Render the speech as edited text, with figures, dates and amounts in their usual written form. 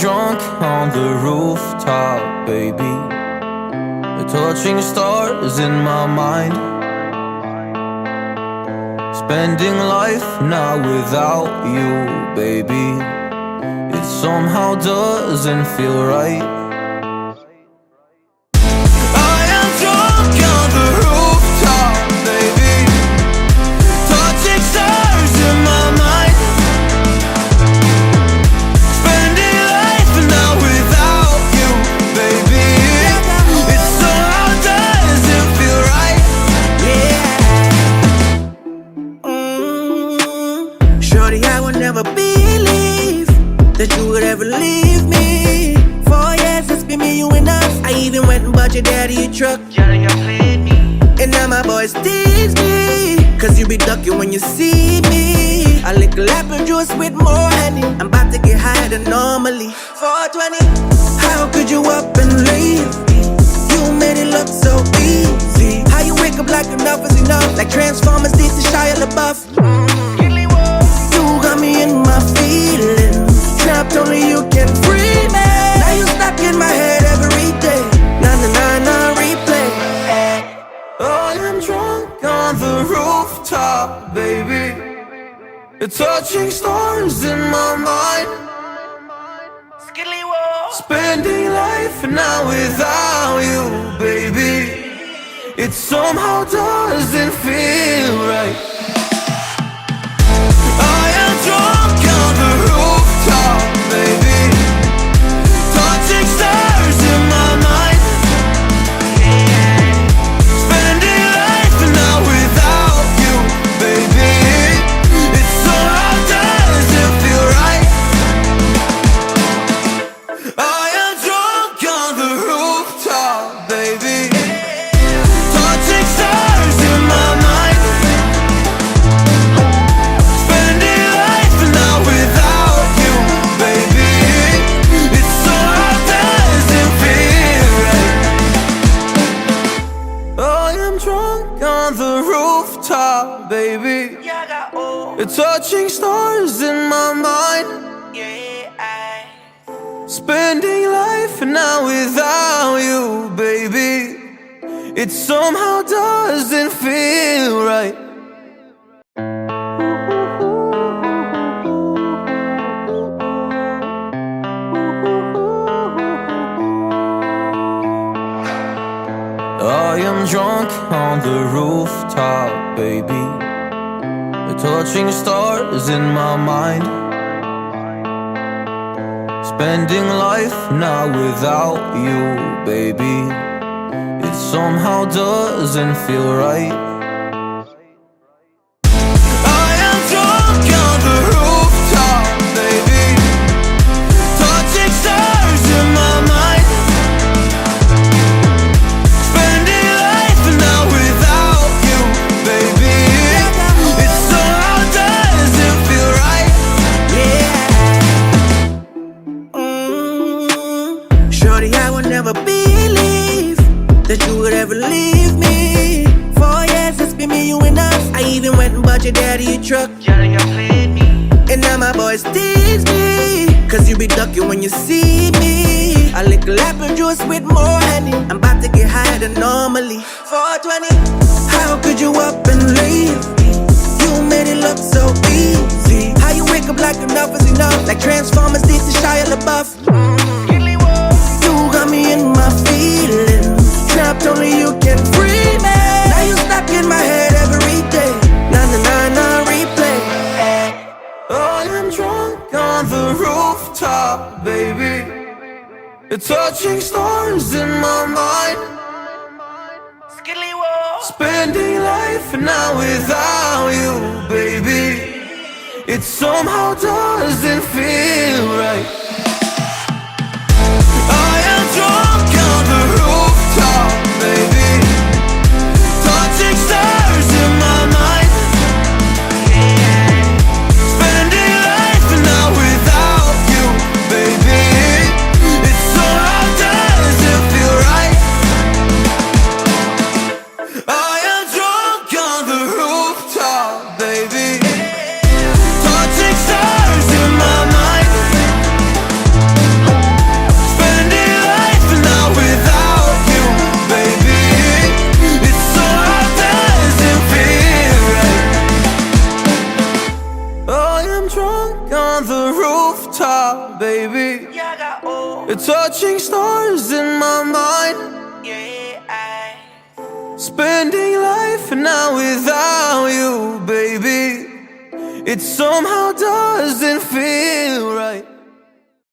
drunk on the rooftop, baby. Touching stars in my mind. Spending life now without you, baby. It somehow doesn't feel right. I am drunk on the rooftop, baby. Touching stars in my mind. Spending life now without you, baby. It somehow doesn't feel right. Shorty, I would never believe that you would ever leave me. 4 years, it's been me, you and us. I even went and bought your daddy a truck. And now my boys tease me, cause you be ducking when you see me. I lick a lap of juice with more honey. I'm about to get higher than normally. 420, how could you up and leave? You made it look so easy. How you wake up like enough is enough, like Transformers did to Shia LaBeouf. You got me in my feelings, trapped only you can free me. Now you stuck in my head every day. Na replay. I am drunk on the rooftop, baby. Touching stars in my mind. Spending life now without you, baby. It somehow doesn't feel right. I am drunk on the rooftop, baby. Touching stars in my mind. Spending life now without you, baby. It somehow doesn't feel right. I am drunk on the rooftop, baby. Touching stars in my mind. Spending life now without you, baby. It somehow doesn't feel right. I am drunk on the rooftop, baby. Touching stars in my mind. Spending life now without you, baby. It somehow doesn't feel right. I am drunk on the rooftop, baby. Touching stars in my mind. Spending life now without you, baby. It somehow doesn't feel right. I am drunk on the rooftop, baby. Touching stars in my mind. Spending life now without you, baby. It somehow doesn't feel right. Shorty, I would never believe that you would ever leave me. 4 years, it's been me, you and us. I even went and bought your daddy a truck. And now my boys tease me, cause you be ducking when you see me. I lick a lap of juice with more honey. I'm about to get higher than normally. 420, how could you up and leave? You made it look so easy. How you wake up like enough is enough, like Transformers did to Shia LaBeouf. You got me in my feelings, trapped only you can free me. Now you stuck in my head every day. Na replay. I am drunk on the rooftop, baby. Touching stars in my mind. Spending life now without you, baby. It somehow doesn't feel right. I am drunk on the rooftop, baby. Touching stars in my mind. Spending life now without you, baby. It somehow doesn't feel right. I am drunk on the rooftop, baby. Touching stars in my mind. rooftop, baby. Touching stars in my mind. Spending life now without you, baby. It somehow doesn't feel right.